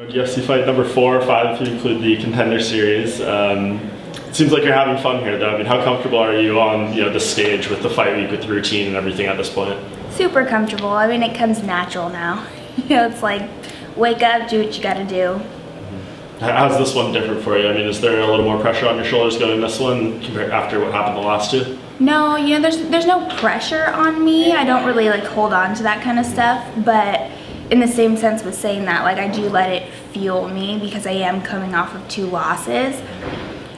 UFC fight number 4 or 5 if you include the Contender Series. It seems like you're having fun here though. I mean, how comfortable are you on the stage with the fight week, with the routine and everything at this point? Super comfortable. I mean, it comes natural now. It's like, wake up, do what you gotta do. How's this one different for you? I mean, is there a little more pressure on your shoulders going this one compared after what happened the last 2? No, there's no pressure on me. I don't really like hold on to that kind of stuff, but in the same sense with saying that, like, I do let it fuel me because I am coming off of 2 losses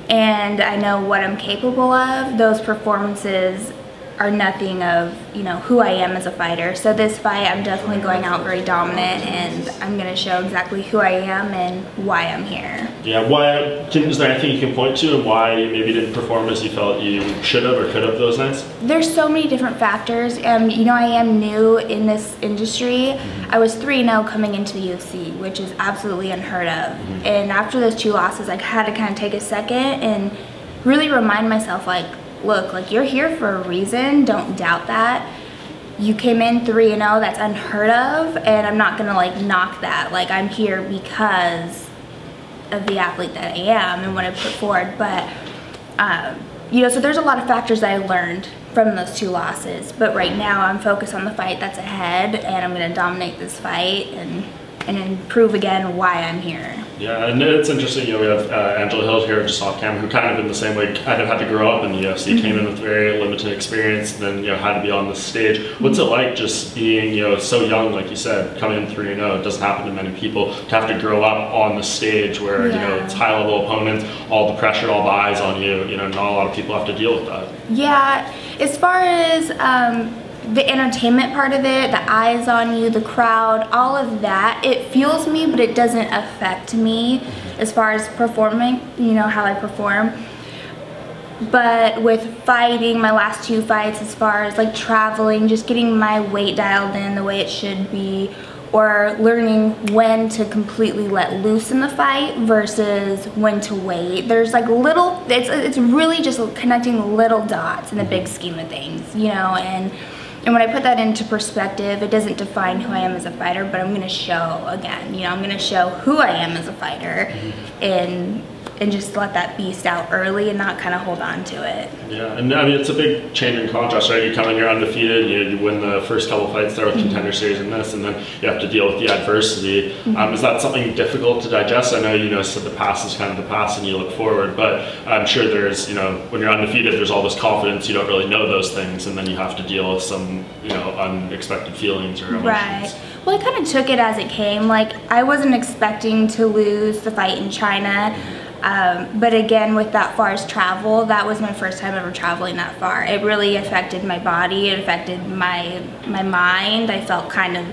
and I know what I'm capable of. Those performances are nothing of, who I am as a fighter. So this fight, I'm definitely going out very dominant and I'm gonna show exactly who I am and why I'm here. Yeah, is there anything you can point to and why you maybe didn't perform as you felt you should have or could have those nights? There's so many different factors. I am new in this industry. I was 3-0 coming into the UFC, which is absolutely unheard of. And after those 2 losses, I had to kind of take a second and really remind myself, like, look, like, you're here for a reason. Don't doubt that. You came in 3-0, that's unheard of, and I'm not gonna like knock that. Like, I'm here because of the athlete that I am and what I put forward. But so there's a lot of factors that I learned from those 2 losses. But right now I'm focused on the fight that's ahead, and I'm gonna dominate this fight and prove again why I'm here. Yeah, and it's interesting, we have Angela Hill here just off camera, who kind of in the same way kind of had to grow up in the UFC, came in with very limited experience, and then had to be on the stage. What's it like just being so young, like you said, coming in 3-0? It doesn't happen to many people, to have to grow up on the stage where it's high level opponents, all the pressure, all the eyes on you. Not a lot of people have to deal with that. Yeah, as far as the entertainment part of it, the eyes on you, the crowd, all of that, it fuels me, but it doesn't affect me as far as performing, how I perform. But with fighting, my last 2 fights, as far as like traveling, just getting my weight dialed in the way it should be, or learning when to completely let loose in the fight versus when to wait. There's like it's really just connecting little dots in the big scheme of things, and when I put that into perspective, it doesn't define who I am as a fighter, but I'm gonna show again, I'm gonna show who I am as a fighter and just let that beast out early and not kind of hold on to it. Yeah, and I mean, it's a big change in contrast, right? You come in, you're undefeated, you win the first couple fights there with Contender Series and this, and then you have to deal with the adversity. Is that something difficult to digest? I know said the past is kind of the past and you look forward, but I'm sure there's, when you're undefeated, there's all this confidence, you don't really know those things, and then you have to deal with some, unexpected feelings or emotions. Right. Well, I kind of took it as it came. Like, I wasn't expecting to lose the fight in China. But again, with that far as travel, that was my first time ever traveling that far. It really affected my body, it affected my mind. I felt kind of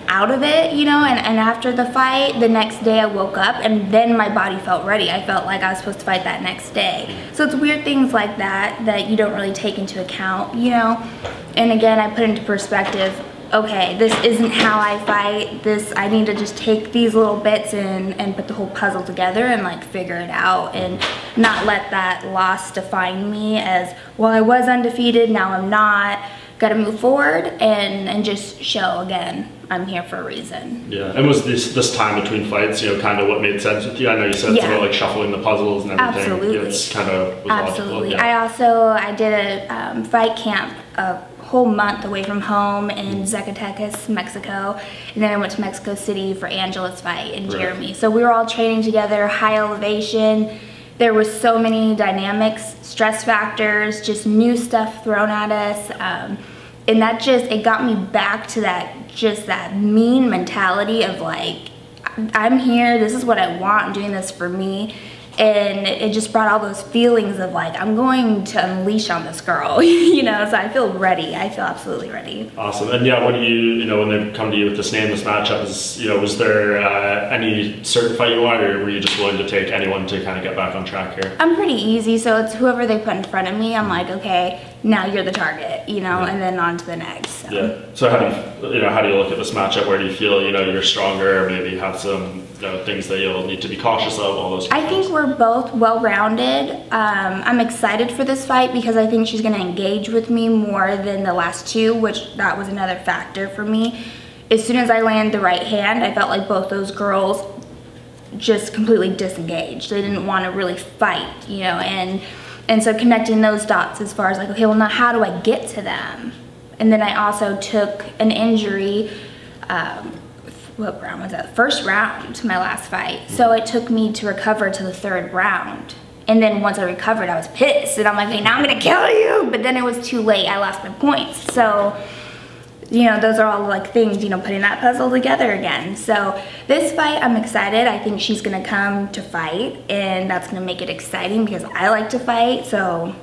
out of it, and after the fight, the next day I woke up and then my body felt ready. I felt like I was supposed to fight that next day. So it's weird things like that you don't really take into account, And again, I put into perspective, okay, this isn't how I fight. I need to just take these little bits and put the whole puzzle together and like figure it out and not let that loss define me as, well, I was undefeated, now I'm not. Gotta move forward and just show again, I'm here for a reason. Yeah, and was this time between fights, kind of what made sense with you? I know you said about like shuffling the puzzles and everything. Absolutely. It's kind of absolutely. Logical. I did a fight camp whole month away from home in Zacatecas, Mexico, and then I went to Mexico City for Angela's fight and Jeremy. So we were all training together, high elevation. There was so many dynamics, stress factors, just new stuff thrown at us, and that it got me back to that mean mentality of like, I'm here, this is what I want, I'm doing this for me. And it just brought all those feelings of like, I'm going to unleash on this girl, so I feel ready. I feel absolutely ready. Awesome. And yeah, when when they come to you with this name, this matchup, was there any certain fight you wanted, or were you just willing to take anyone to kind of get back on track here? I'm pretty easy, so it's whoever they put in front of me, I'm like, okay, now you're the target, and then on to the next. So. Yeah. So how do you look at this matchup? Where do you feel, you're stronger, or maybe have some things that you'll need to be cautious of, all those I think we're both well-rounded. I'm excited for this fight because I think she's going to engage with me more than the last 2, which that was another factor for me. As soon as I landed the right hand, I felt like both those girls just completely disengaged. They didn't want to really fight, you know, and so connecting those dots as far as like, okay, well now how do I get to them? And then I also took an injury, what round was that? First round, my last fight. So it took me to recover to the 3rd round. And then once I recovered, I was pissed. And I'm like, hey, now I'm gonna kill you. But then it was too late, I lost my points. So, you know, those are all like things, you know, putting that puzzle together again. So this fight, I'm excited. I think she's gonna come to fight, and that's gonna make it exciting because I like to fight. So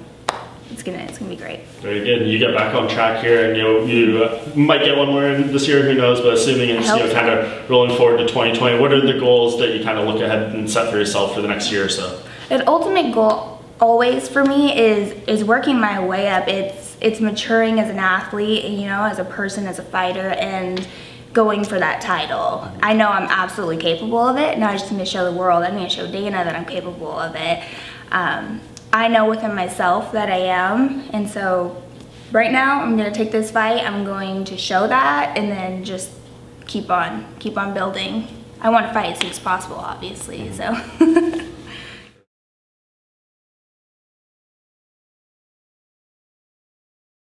it's gonna be great. Very good. You get back on track here, and you might get one more in this year. Who knows? But assuming it's kind of rolling forward to 2020, what are the goals that you kind of look ahead and set for yourself for the next year or so? An ultimate goal always for me is working my way up. It's maturing as an athlete, you know, as a person, as a fighter, and going for that title. I know I'm absolutely capable of it. Now I just need to show the world. I need to show Dana that I'm capable of it. I know within myself that I am, and so right now I'm gonna take this fight. I'm going to show that, and then just keep on building. I want to fight as soon as possible, obviously. So.